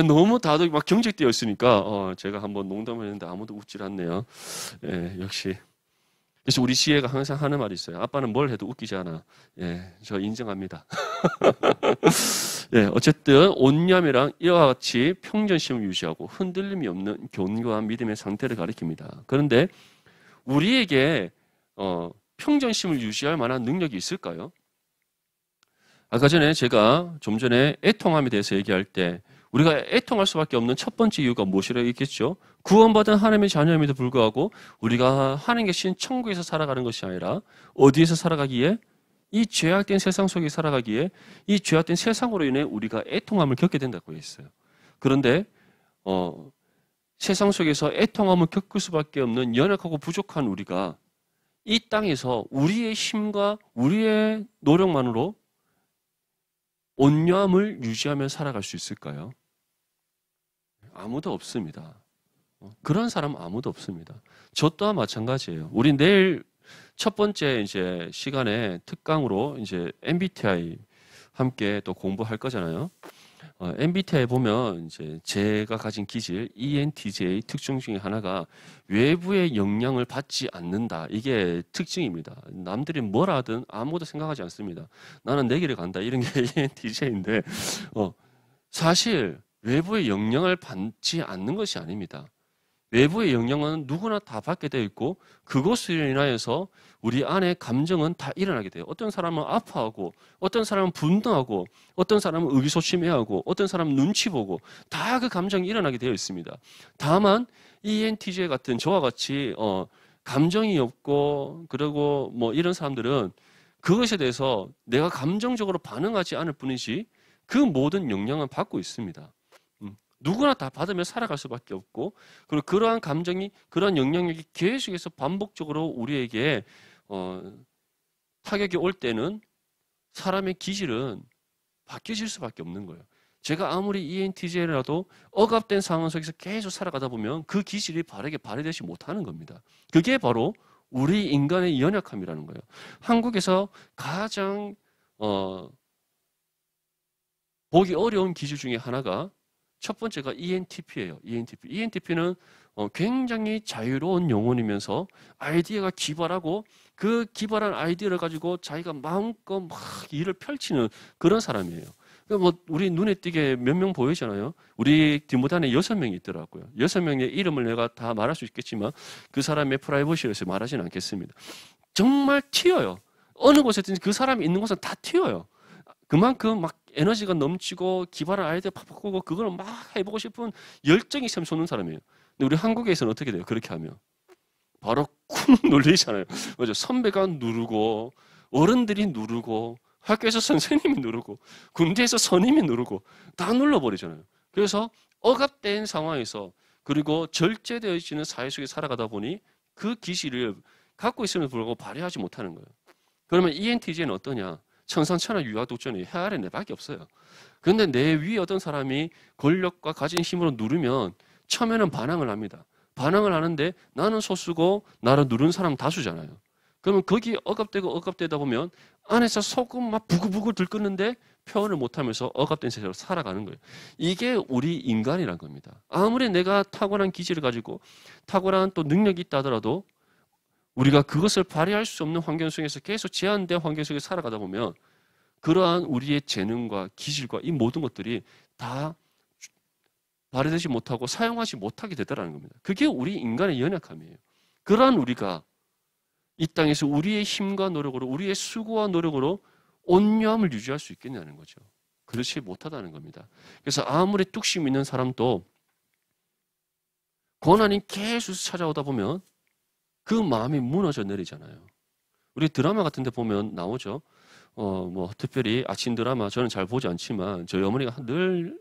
너무 다들 막 경직되어 있으니까 제가 한번 농담을 했는데 아무도 웃질 않네요. 예, 역시. 그래서 우리 지혜가 항상 하는 말이 있어요. 아빠는 뭘 해도 웃기지 않아. 예, 저 인정합니다. 예, 어쨌든 온유함이랑 이와 같이 평정심을 유지하고 흔들림이 없는 견고한 믿음의 상태를 가리킵니다. 그런데 우리에게 평정심을 유지할 만한 능력이 있을까요? 아까 전에 제가 좀 전에 애통함에 대해서 얘기할 때 우리가 애통할 수밖에 없는 첫 번째 이유가 무엇이라고 했겠죠? 구원받은 하나님의 자녀임에도 불구하고 우리가 하나님 계신 천국에서 살아가는 것이 아니라 어디에서 살아가기에? 이 죄악된 세상 속에 살아가기에 이 죄악된 세상으로 인해 우리가 애통함을 겪게 된다고 했어요. 그런데 세상 속에서 애통함을 겪을 수밖에 없는 연약하고 부족한 우리가 이 땅에서 우리의 힘과 우리의 노력만으로 온유함을 유지하며 살아갈 수 있을까요? 아무도 없습니다. 그런 사람 아무도 없습니다. 저 또한 마찬가지예요. 우리 내일 첫 번째 이제 시간에 특강으로 이제 MBTI 함께 또 공부할 거잖아요. MBTI 보면 이제 제가 가진 기질 ENTJ 특징 중에 하나가 외부의 영향을 받지 않는다. 이게 특징입니다. 남들이 뭐라 하든 아무도 생각하지 않습니다. 나는 내 길을 간다. 이런 게 ENTJ인데 사실 외부의 영향을 받지 않는 것이 아닙니다. 외부의 영향은 누구나 다 받게 되어 있고 그것으로 인하여서 우리 안에 감정은 다 일어나게 돼요. 어떤 사람은 아파하고 어떤 사람은 분노하고 어떤 사람은 의기소침해하고 어떤 사람은 눈치 보고 다 그 감정이 일어나게 되어 있습니다. 다만 ENTJ 같은 저와 같이 감정이 없고 그리고 뭐 이런 사람들은 그것에 대해서 내가 감정적으로 반응하지 않을 뿐이지 그 모든 영향은 받고 있습니다. 누구나 다 받으며 살아갈 수밖에 없고 그리고 그러한 감정이 그러한 영향력이 계속해서 반복적으로 우리에게 타격이 올 때는 사람의 기질은 바뀌어질 수밖에 없는 거예요. 제가 아무리 ENTJ라도 억압된 상황 속에서 계속 살아가다 보면 그 기질이 바르게 발휘되지 못하는 겁니다. 그게 바로 우리 인간의 연약함이라는 거예요. 한국에서 가장 보기 어려운 기질 중에 하나가 첫 번째가 ENTP예요. ENTP는 굉장히 자유로운 영혼이면서 아이디어가 기발하고 그 기발한 아이디어를 가지고 자기가 마음껏 막 일을 펼치는 그런 사람이에요. 뭐 우리 눈에 띄게 몇 명 보이잖아요. 우리 뒷무단에 6명이 있더라고요. 6명의 이름을 내가 다 말할 수 있겠지만 그 사람의 프라이버시에서 말하지는 않겠습니다. 정말 튀어요. 어느 곳에든 그 사람이 있는 곳은 다 튀어요. 그만큼 막 에너지가 넘치고 기발한 아이디어 팍팍 고 그걸 막 해보고 싶은 열정이 샘솟는 사람이에요. 근데 우리 한국에서는 어떻게 돼요? 그렇게 하면 바로 쿵 눌리잖아요. 맞죠? 선배가 누르고 어른들이 누르고 학교에서 선생님이 누르고 군대에서 선임이 누르고 다 눌러버리잖아요. 그래서 억압된 상황에서 그리고 절제되어지는 사회 속에 살아가다 보니 그 기질을 갖고 있음에도 불구하고 발휘하지 못하는 거예요. 그러면 ENTJ는 어떠냐? 천상천하 유아독존이 해 아래 내밖에 없어요. 그런데 내 위에 어떤 사람이 권력과 가진 힘으로 누르면 처음에는 반항을 합니다. 반항을 하는데 나는 소수고 나를 누른 사람 다수잖아요. 그러면 거기 억압되고 억압되다 보면 안에서 속은 막 부글부글 들끓는데 표현을 못하면서 억압된 세상으로 살아가는 거예요. 이게 우리 인간이란 겁니다. 아무리 내가 탁월한 기질을 가지고 탁월한 또 능력이 있다 하더라도 우리가 그것을 발휘할 수 없는 환경 속에서 계속 제한된 환경 속에 살아가다 보면 그러한 우리의 재능과 기질과 이 모든 것들이 다 발휘되지 못하고 사용하지 못하게 되더라는 겁니다. 그게 우리 인간의 연약함이에요. 그러한 우리가 이 땅에서 우리의 힘과 노력으로 우리의 수고와 노력으로 온유함을 유지할 수 있겠냐는 거죠. 그렇지 못하다는 겁니다. 그래서 아무리 뚝심 있는 사람도 고난이 계속 찾아오다 보면 그 마음이 무너져 내리잖아요. 우리 드라마 같은 데 보면 나오죠. 뭐 특별히 아침 드라마 저는 잘 보지 않지만 저희 어머니가 늘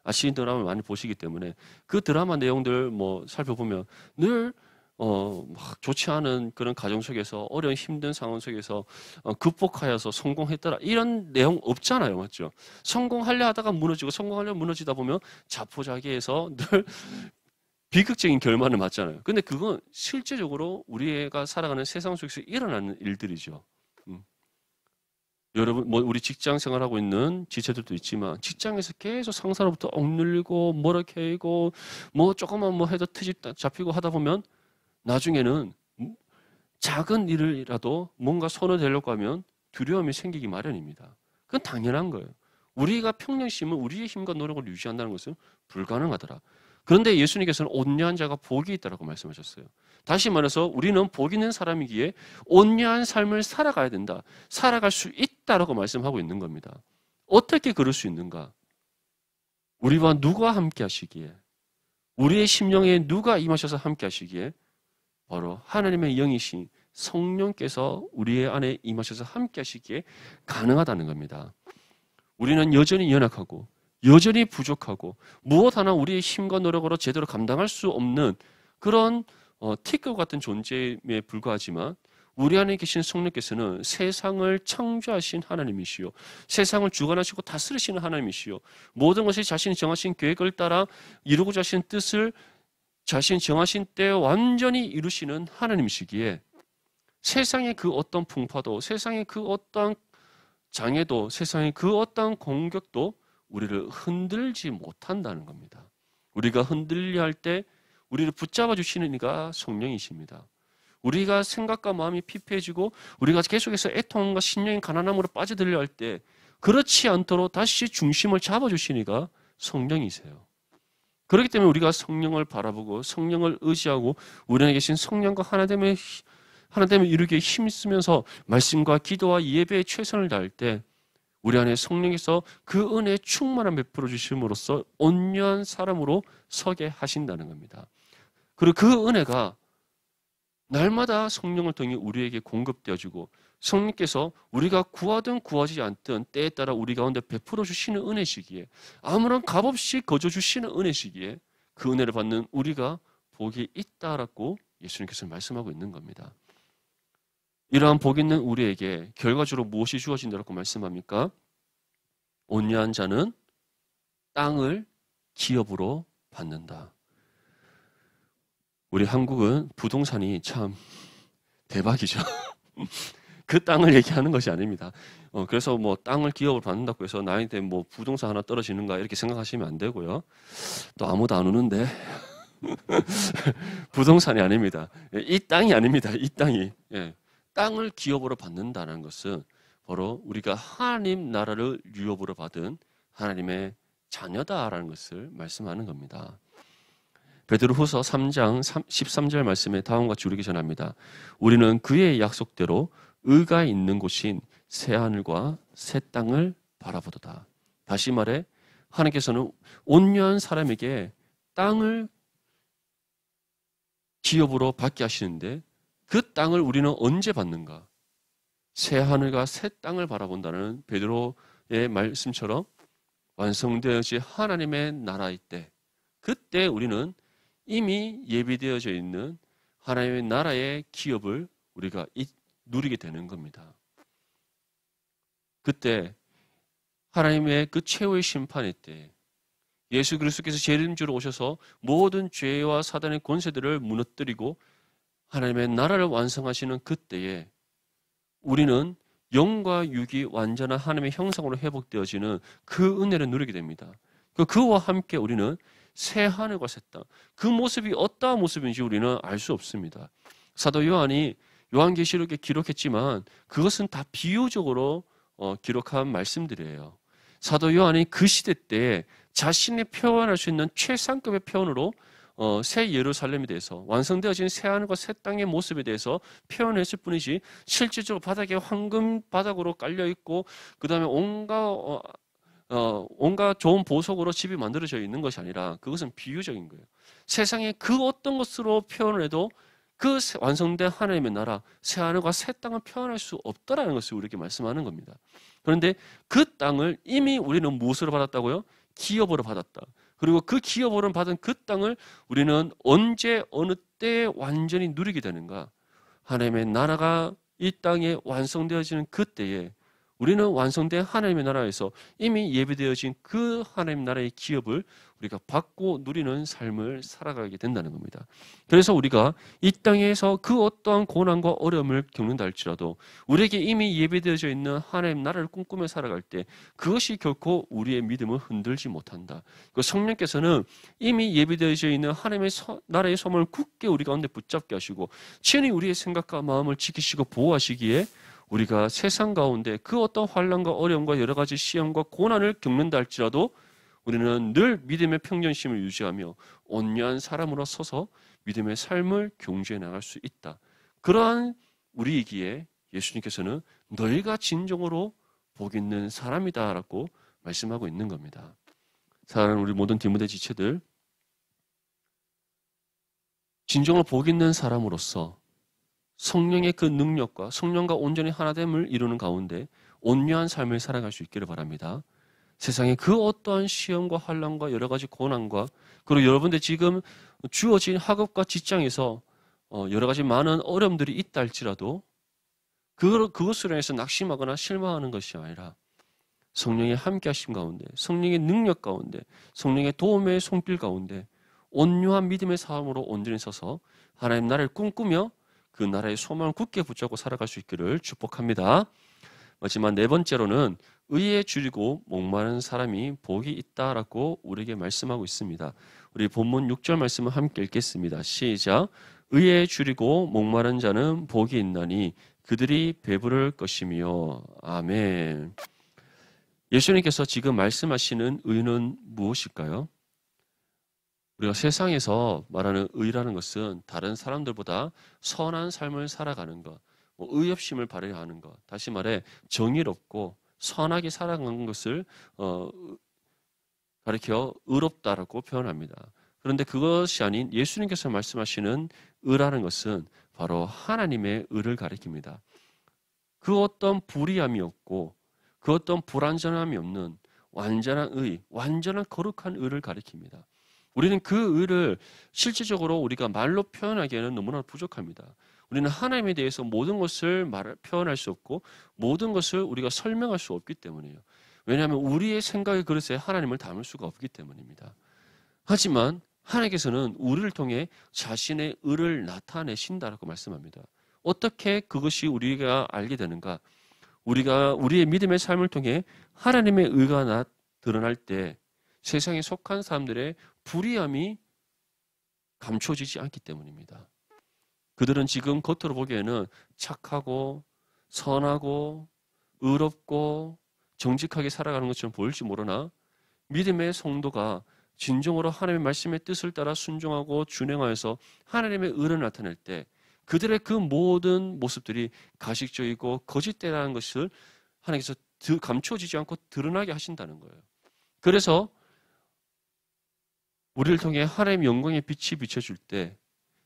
아침 드라마를 많이 보시기 때문에 그 드라마 내용들 뭐 살펴보면 늘 막 좋지 않은 그런 가정 속에서 어려운 힘든 상황 속에서 극복하여서 성공했더라 이런 내용 없잖아요, 맞죠? 성공하려 하다가 무너지고 성공하려 무너지다 보면 자포자기해서 늘 비극적인 결말을 맞잖아요. 근데 그건 실제적으로 우리가 살아가는 세상 속에서 일어나는 일들이죠. 여러분, 뭐 우리 직장 생활하고 있는 지체들도 있지만 직장에서 계속 상사로부터 억눌리고 뭐라케이고 뭐 조금만 뭐 해도 트집 잡히고 하다 보면 나중에는 작은 일이라도 뭔가 손을 대려고 하면 두려움이 생기기 마련입니다. 그건 당연한 거예요. 우리가 평정심은 우리의 힘과 노력을 유지한다는 것은 불가능하더라. 그런데 예수님께서는 온유한 자가 복이 있다라고 말씀하셨어요. 다시 말해서 우리는 복 있는 사람이기에 온유한 삶을 살아가야 된다. 살아갈 수 있다라고 말씀하고 있는 겁니다. 어떻게 그럴 수 있는가? 우리와 누가 함께 하시기에? 우리의 심령에 누가 임하셔서 함께 하시기에? 바로 하나님의 영이신 성령께서 우리의 안에 임하셔서 함께 하시기에 가능하다는 겁니다. 우리는 여전히 연약하고 여전히 부족하고 무엇 하나 우리의 힘과 노력으로 제대로 감당할 수 없는 그런 티끌 같은 존재에 불과하지만 우리 안에 계신 성령께서는 세상을 창조하신 하나님이시요 세상을 주관하시고 다스리시는 하나님이시요 모든 것이 자신이 정하신 계획을 따라 이루고자 하신 뜻을 자신 정하신 때에 완전히 이루시는 하나님이시기에 세상의 그 어떤 풍파도 세상의 그 어떤 장애도 세상의 그 어떤 공격도 우리를 흔들지 못한다는 겁니다. 우리가 흔들려 할 때 우리를 붙잡아 주시는 이가 성령이십니다. 우리가 생각과 마음이 피폐해지고 우리가 계속해서 애통과 심령의 가난함으로 빠져들려 할 때 그렇지 않도록 다시 중심을 잡아주시는 이가 성령이세요. 그렇기 때문에 우리가 성령을 바라보고 성령을 의지하고 우리 안에 계신 성령과 하나됨을 이루기에 힘쓰면서 말씀과 기도와 예배에 최선을 다할 때 우리 안에 성령께서 그 은혜의 충만한 베풀어 주심으로써 온유한 사람으로 서게 하신다는 겁니다. 그리고 그 은혜가 날마다 성령을 통해 우리에게 공급되어지고 성령께서 우리가 구하든 구하지 않든 때에 따라 우리 가운데 베풀어 주시는 은혜시기에 아무런 값없이 거저 주시는 은혜시기에 그 은혜를 받는 우리가 복이 있다라고 예수님께서 말씀하고 있는 겁니다. 이러한 복 있는 우리에게 결과적으로 무엇이 주어진다고 말씀합니까? 온유한 자는 땅을 기업으로 받는다. 우리 한국은 부동산이 참 대박이죠. 그 땅을 얘기하는 것이 아닙니다. 그래서 뭐 땅을 기업으로 받는다고 해서 나한테 뭐 부동산 하나 떨어지는가 이렇게 생각하시면 안 되고요. 또 아무도 안 오는데 부동산이 아닙니다. 이 땅이 아닙니다. 이 땅이. 예. 땅을 기업으로 받는다는 것은 바로 우리가 하나님 나라를 유업으로 받은 하나님의 자녀다라는 것을 말씀하는 겁니다. 베드로후서 3장 13절 말씀에 다음과 같이 우리에게 전합니다. 우리는 그의 약속대로 의가 있는 곳인 새 하늘과 새 땅을 바라보도다. 다시 말해 하나님께서는 온유한 사람에게 땅을 기업으로 받게 하시는데 그 땅을 우리는 언제 받는가? 새 하늘과 새 땅을 바라본다는 베드로의 말씀처럼 완성되어진 하나님의 나라일 때 그때 우리는 이미 예비되어져 있는 하나님의 나라의 기업을 우리가 누리게 되는 겁니다. 그때 하나님의 그 최후의 심판의 때 예수 그리스도께서 재림주로 오셔서 모든 죄와 사단의 권세들을 무너뜨리고 하나님의 나라를 완성하시는 그때에 우리는 영과 육이 완전한 하나님의 형상으로 회복되어지는 그 은혜를 누리게 됩니다. 그와 함께 우리는 새 하늘과 새 땅, 그 모습이 어떠한 모습인지 우리는 알 수 없습니다. 사도 요한이 요한계시록에 기록했지만 그것은 다 비유적으로 기록한 말씀들이에요. 사도 요한이 그 시대 때 자신이 표현할 수 있는 최상급의 표현으로 새 예루살렘에 대해서 완성되어진 새 하늘과 새 땅의 모습에 대해서 표현했을 뿐이지 실질적으로 바닥에 황금 바닥으로 깔려 있고 그 다음에 온갖 좋은 보석으로 집이 만들어져 있는 것이 아니라 그것은 비유적인 거예요. 세상에 그 어떤 것으로 표현을 해도 그 완성된 하나님의 나라, 새 하늘과 새 땅을 표현할 수 없다라는 것을 우리에게 말씀하는 겁니다. 그런데 그 땅을 이미 우리는 무엇으로 받았다고요? 기업으로 받았다. 그리고 그 기업으로 받은 그 땅을 우리는 언제 어느 때에 완전히 누리게 되는가? 하나님의 나라가 이 땅에 완성되어지는 그때에 우리는 완성된 하나님의 나라에서 이미 예비되어진 그 하나님 나라의 기업을 우리가 받고 누리는 삶을 살아가게 된다는 겁니다. 그래서 우리가 이 땅에서 그 어떠한 고난과 어려움을 겪는다 할지라도 우리에게 이미 예비되어져 있는 하나님 나라를 꿈꾸며 살아갈 때 그것이 결코 우리의 믿음을 흔들지 못한다. 그 성령께서는 이미 예비되어져 있는 하나님의 나라의 소망을 굳게 우리 가운데 붙잡게 하시고 친히 우리의 생각과 마음을 지키시고 보호하시기에 우리가 세상 가운데 그 어떤 환난과 어려움과 여러 가지 시험과 고난을 겪는다 할지라도 우리는 늘 믿음의 평정심을 유지하며 온유한 사람으로 서서 믿음의 삶을 경주해 나갈 수 있다. 그러한 우리이기에 예수님께서는 너희가 진정으로 복 있는 사람이다라고 말씀하고 있는 겁니다. 사랑하는 우리 모든 디모데 지체들, 진정으로 복 있는 사람으로서 성령의 그 능력과 성령과 온전히 하나됨을 이루는 가운데 온유한 삶을 살아갈 수 있기를 바랍니다. 세상에 그 어떠한 시험과 환난과 여러 가지 고난과 그리고 여러분들 지금 주어진 학업과 직장에서 여러 가지 많은 어려움들이 있다 할지라도 그것으로 인해서 낙심하거나 실망하는 것이 아니라 성령의 함께 하심 가운데 성령의 능력 가운데 성령의 도움의 손길 가운데 온유한 믿음의 삶으로 온전히 서서 하나님 나라를 꿈꾸며 그 나라의 소망을 굳게 붙잡고 살아갈 수 있기를 축복합니다. 마지막 네 번째로는 의에 줄이고 목마른 사람이 복이 있다라고 우리에게 말씀하고 있습니다. 우리 본문 6절 말씀을 함께 읽겠습니다. 시작. 의에 줄이고 목마른 자는 복이 있나니 그들이 배부를 것이며. 아멘. 예수님께서 지금 말씀하시는 의는 무엇일까요? 우리가 세상에서 말하는 의라는 것은 다른 사람들보다 선한 삶을 살아가는 것, 의협심을 발휘하는 것, 다시 말해 정의롭고 선하게 살아가는 것을 가리켜 의롭다라고 표현합니다. 그런데 그것이 아닌 예수님께서 말씀하시는 의라는 것은 바로 하나님의 의를 가리킵니다. 그 어떤 불의함이 없고 그 어떤 불완전함이 없는 완전한 의, 완전한 거룩한 의를 가리킵니다. 우리는 그 의를 실질적으로 우리가 말로 표현하기에는 너무나 부족합니다. 우리는 하나님에 대해서 모든 것을 표현할 수 없고 모든 것을 우리가 설명할 수 없기 때문이에요. 왜냐하면 우리의 생각의 그릇에 하나님을 담을 수가 없기 때문입니다. 하지만 하나님께서는 우리를 통해 자신의 의를 나타내신다라고 말씀합니다. 어떻게 그것이 우리가 알게 되는가? 우리가 우리의 믿음의 삶을 통해 하나님의 의가 드러날 때 세상에 속한 사람들의 불의함이 감춰지지 않기 때문입니다. 그들은 지금 겉으로 보기에는 착하고 선하고 의롭고 정직하게 살아가는 것처럼 보일지 모르나 믿음의 성도가 진정으로 하나님의 말씀의 뜻을 따라 순종하고 준행하여서 하나님의 의를 나타낼 때 그들의 그 모든 모습들이 가식적이고 거짓되다는 것을 하나님께서 감춰지지 않고 드러나게 하신다는 거예요. 그래서 우리를 통해 하나님의 영광의 빛이 비춰줄 때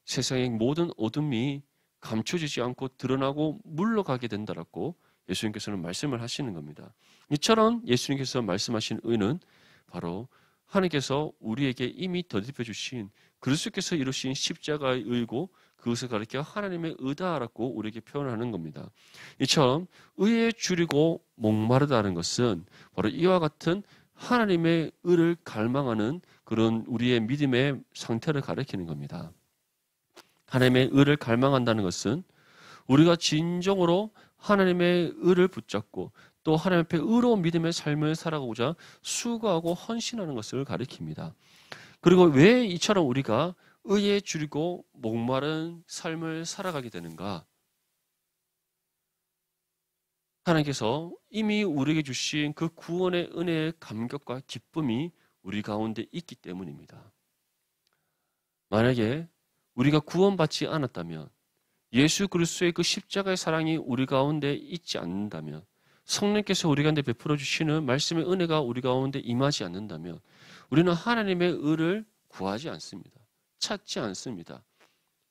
세상의 모든 어둠이 감춰지지 않고 드러나고 물러가게 된다라고 예수님께서는 말씀을 하시는 겁니다. 이처럼 예수님께서 말씀하신 의는 바로 하나님께서 우리에게 이미 덧입혀 주신 그리스도께서 이루신 십자가의 의고 그것을 가리켜 하나님의 의다라고 우리에게 표현하는 겁니다. 이처럼 의에 줄이고 목마르다는 것은 바로 이와 같은 하나님의 의를 갈망하는 그런 우리의 믿음의 상태를 가리키는 겁니다. 하나님의 의를 갈망한다는 것은 우리가 진정으로 하나님의 의를 붙잡고 또 하나님 앞에 의로운 믿음의 삶을 살아가고자 수고하고 헌신하는 것을 가리킵니다. 그리고 왜 이처럼 우리가 의에 줄이고 목마른 삶을 살아가게 되는가? 하나님께서 이미 우리에게 주신 그 구원의 은혜의 감격과 기쁨이 우리 가운데 있기 때문입니다. 만약에 우리가 구원받지 않았다면, 예수 그리스도의 그 십자가의 사랑이 우리 가운데 있지 않는다면, 성령께서 우리 가운데 베풀어 주시는 말씀의 은혜가 우리 가운데 임하지 않는다면 우리는 하나님의 의를 구하지 않습니다. 찾지 않습니다.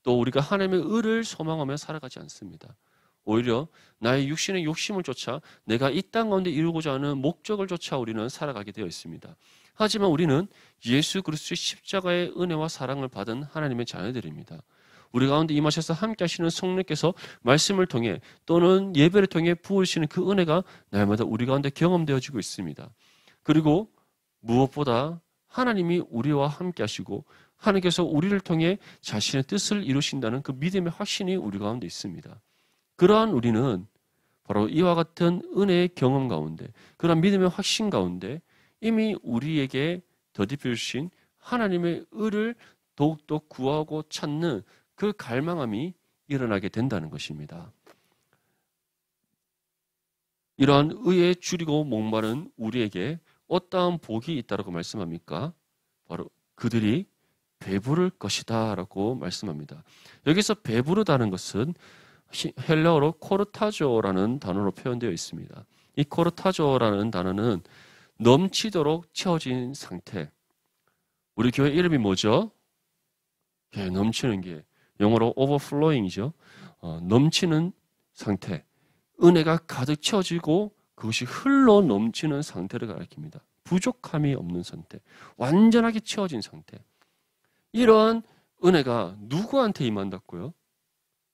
또 우리가 하나님의 의를 소망하며 살아가지 않습니다. 오히려 나의 육신의 욕심을 쫓아 내가 이 땅 가운데 이루고자 하는 목적을 쫓아 우리는 살아가게 되어 있습니다. 하지만 우리는 예수 그리스도의 십자가의 은혜와 사랑을 받은 하나님의 자녀들입니다. 우리 가운데 임하셔서 함께 하시는 성령께서 말씀을 통해 또는 예배를 통해 부으시는 그 은혜가 날마다 우리 가운데 경험되어지고 있습니다. 그리고 무엇보다 하나님이 우리와 함께 하시고 하나님께서 우리를 통해 자신의 뜻을 이루신다는 그 믿음의 확신이 우리 가운데 있습니다. 그러한 우리는 바로 이와 같은 은혜의 경험 가운데, 그러한 믿음의 확신 가운데 이미 우리에게 덧입혀 주신 하나님의 의를 더욱더 구하고 찾는 그 갈망함이 일어나게 된다는 것입니다. 이러한 의에 줄이고 목마른 우리에게 어떠한 복이 있다고 말씀합니까? 바로 그들이 배부를 것이다 라고 말씀합니다. 여기서 배부르다는 것은 헬라어로 코르타조라는 단어로 표현되어 있습니다. 이 코르타조라는 단어는 넘치도록 채워진 상태. 우리 교회 이름이 뭐죠? 넘치는 게 영어로 overflowing이죠. 넘치는 상태. 은혜가 가득 채워지고 그것이 흘러 넘치는 상태를 가리킵니다. 부족함이 없는 상태. 완전하게 채워진 상태. 이러한 은혜가 누구한테 임한다고요?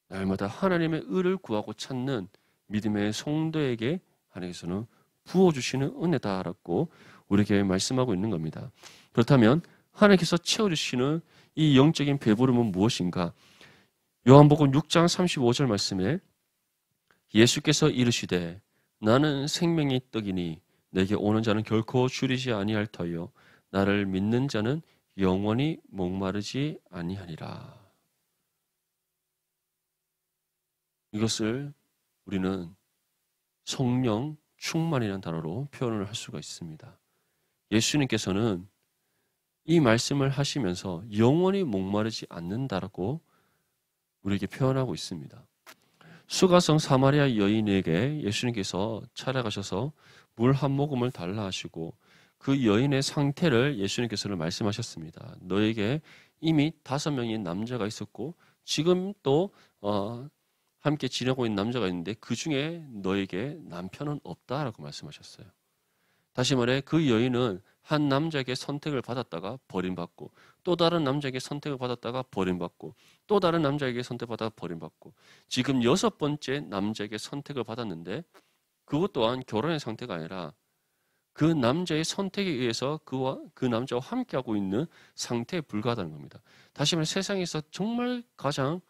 날마다 하나님의 의를 구하고 찾는 믿음의 성도에게 하나님께서는 부어주시는 은혜다라고 우리에게 말씀하고 있는 겁니다. 그렇다면 하나님께서 채워주시는 이 영적인 배부름은 무엇인가? 요한복음 6장 35절 말씀에 예수께서 이르시되 나는 생명의 떡이니 내게 오는 자는 결코 줄이지 아니할 터요 나를 믿는 자는 영원히 목마르지 아니하리라. 이것을 우리는 성령 충만이라는 단어로 표현을 할 수가 있습니다. 예수님께서는 이 말씀을 하시면서 영원히 목마르지 않는다라고 우리에게 표현하고 있습니다. 수가성 사마리아 여인에게 예수님께서 찾아가셔서 물 한 모금을 달라 하시고 그 여인의 상태를 예수님께서는 말씀하셨습니다. 너에게 이미 5명의 남자가 있었고 지금 또 함께 지내고 있는 남자가 있는데 그 중에 너에게 남편은 없다라고 말씀하셨어요. 다시 말해 그 여인은 한 남자에게 선택을 받았다가 버림받고 또 다른 남자에게 선택을 받았다가 버림받고 또 다른 남자에게 선택받다가 버림받고 지금 6번째 남자에게 선택을 받았는데 그것 또한 결혼의 상태가 아니라 그 남자의 선택에 의해서 그 남자와 함께하고 있는 상태에 불과하다는 겁니다. 다시 말해 세상에서 정말 가장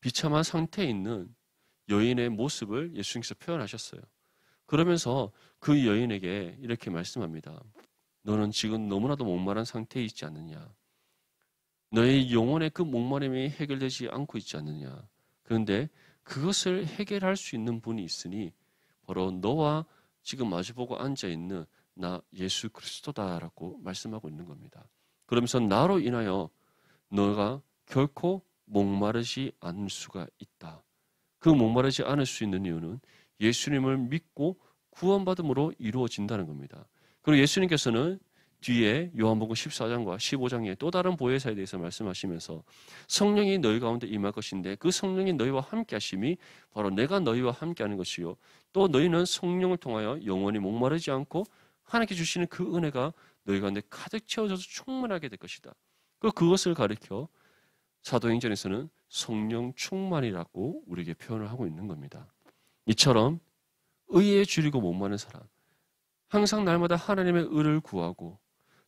비참한 상태에 있는 여인의 모습을 예수님께서 표현하셨어요. 그러면서 그 여인에게 이렇게 말씀합니다. 너는 지금 너무나도 목마른 상태에 있지 않느냐. 너의 영혼의 그 목마름이 해결되지 않고 있지 않느냐. 그런데 그것을 해결할 수 있는 분이 있으니 바로 너와 지금 마주보고 앉아있는 나 예수 그리스도다라고 말씀하고 있는 겁니다. 그러면서 나로 인하여 너가 결코 목마르지 않을 수가 있다. 그 목마르지 않을 수 있는 이유는 예수님을 믿고 구원받음으로 이루어진다는 겁니다. 그리고 예수님께서는 뒤에 요한복음 14장과 15장에 또 다른 보혜사에 대해서 말씀하시면서 성령이 너희 가운데 임할 것인데 그 성령이 너희와 함께 하심이 바로 내가 너희와 함께 하는 것이요 또 너희는 성령을 통하여 영원히 목마르지 않고 하나님께 주시는 그 은혜가 너희 가운데 가득 채워져서 충만하게 될 것이다. 그것을 가리켜 사도행전에서는 성령 충만이라고 우리에게 표현을 하고 있는 겁니다. 이처럼 의에 줄이고 목마른 사람, 항상 날마다 하나님의 의를 구하고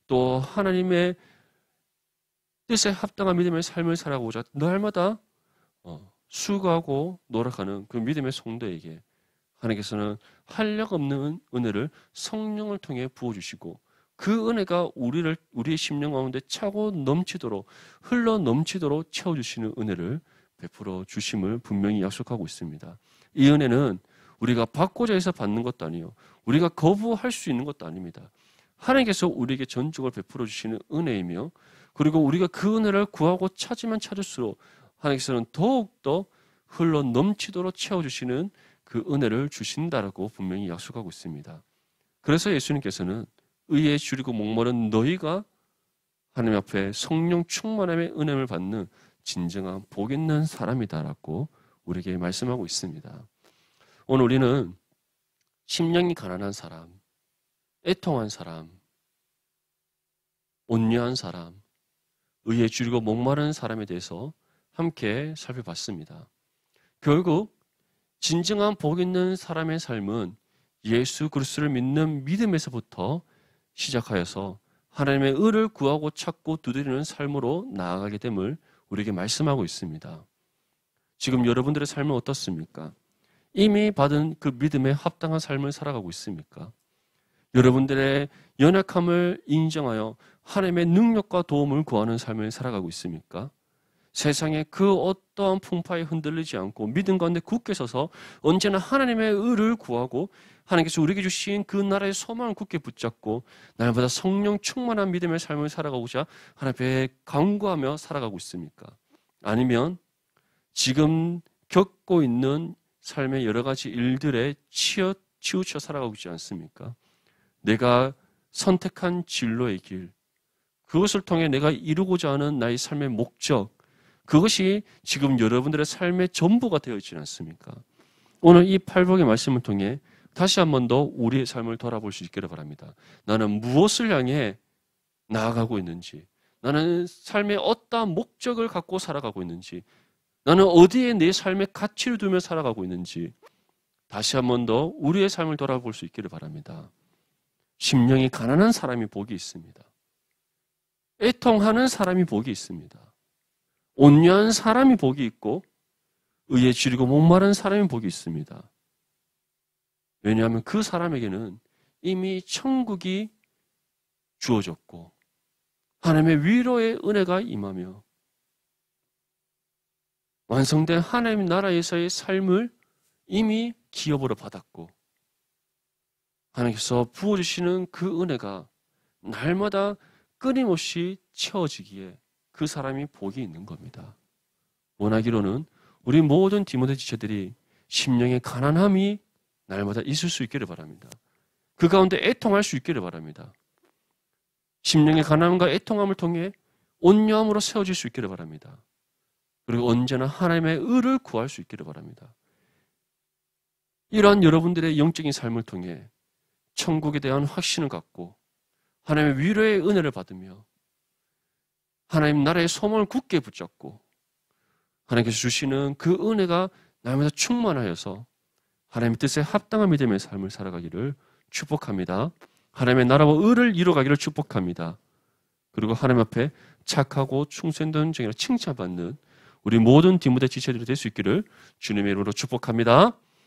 또 하나님의 뜻에 합당한 믿음의 삶을 살아가고자 날마다 수고하고 노력하는 그 믿음의 성도에게 하나님께서는 한량 없는 은혜를 성령을 통해 부어주시고 그 은혜가 우리의 심령 가운데 차고 넘치도록 흘러 넘치도록 채워주시는 은혜를 베풀어 주심을 분명히 약속하고 있습니다. 이 은혜는 우리가 받고자 해서 받는 것도 아니요, 우리가 거부할 수 있는 것도 아닙니다. 하나님께서 우리에게 전적으로 베풀어 주시는 은혜이며, 그리고 우리가 그 은혜를 구하고 찾으면 찾을수록 하나님께서는 더욱더 흘러 넘치도록 채워주시는 그 은혜를 주신다라고 분명히 약속하고 있습니다. 그래서 예수님께서는 의에 줄이고 목마른 너희가 하나님 앞에 성령 충만함의 은혜를 받는 진정한 복 있는 사람이다라고 우리에게 말씀하고 있습니다. 오늘 우리는 심령이 가난한 사람, 애통한 사람, 온유한 사람, 의에 줄이고 목마른 사람에 대해서 함께 살펴봤습니다. 결국 진정한 복 있는 사람의 삶은 예수 그리스도를 믿는 믿음에서부터 시작하여서 하나님의 의를 구하고 찾고 두드리는 삶으로 나아가게 됨을 우리에게 말씀하고 있습니다. 지금 여러분들의 삶은 어떻습니까? 이미 받은 그 믿음에 합당한 삶을 살아가고 있습니까? 여러분들의 연약함을 인정하여 하나님의 능력과 도움을 구하는 삶을 살아가고 있습니까? 세상의 그 어떠한 풍파에 흔들리지 않고 믿음 가운데 굳게 서서 언제나 하나님의 의를 구하고 하나님께서 우리에게 주신 그 나라의 소망을 굳게 붙잡고 날마다 성령 충만한 믿음의 삶을 살아가고자 하나님 앞에 간구하며 살아가고 있습니까? 아니면 지금 겪고 있는 삶의 여러 가지 일들에 치우쳐 살아가고 있지 않습니까? 내가 선택한 진로의 길, 그것을 통해 내가 이루고자 하는 나의 삶의 목적, 그것이 지금 여러분들의 삶의 전부가 되어 있지 않습니까? 오늘 이 팔복의 말씀을 통해 다시 한 번 더 우리의 삶을 돌아볼 수 있기를 바랍니다. 나는 무엇을 향해 나아가고 있는지, 나는 삶의 어떠한 목적을 갖고 살아가고 있는지, 나는 어디에 내 삶의 가치를 두며 살아가고 있는지 다시 한 번 더 우리의 삶을 돌아볼 수 있기를 바랍니다. 심령이 가난한 사람이 복이 있습니다. 애통하는 사람이 복이 있습니다. 온유한 사람이 복이 있고 의에 줄이고 목마른 사람이 복이 있습니다. 왜냐하면 그 사람에게는 이미 천국이 주어졌고 하나님의 위로의 은혜가 임하며 완성된 하나님 나라에서의 삶을 이미 기업으로 받았고 하나님께서 부어주시는 그 은혜가 날마다 끊임없이 채워지기에 그 사람이 복이 있는 겁니다. 원하기로는 우리 모든 디모데 지체들이 심령의 가난함이 날마다 있을 수 있기를 바랍니다. 그 가운데 애통할 수 있기를 바랍니다. 심령의 가난함과 애통함을 통해 온유함으로 세워질 수 있기를 바랍니다. 그리고 언제나 하나님의 의를 구할 수 있기를 바랍니다. 이러한 여러분들의 영적인 삶을 통해 천국에 대한 확신을 갖고 하나님의 위로의 은혜를 받으며 하나님 나라의 소망을 굳게 붙잡고 하나님께서 주시는 그 은혜가 날마다 충만하여서 하나님의 뜻에 합당한 믿음의 삶을 살아가기를 축복합니다. 하나님의 나라와 의를 이루어가기를 축복합니다. 그리고 하나님 앞에 착하고 충성된 종이라 칭찬받는 우리 모든 디모데 지체들이 될 수 있기를 주님의 이름으로 축복합니다.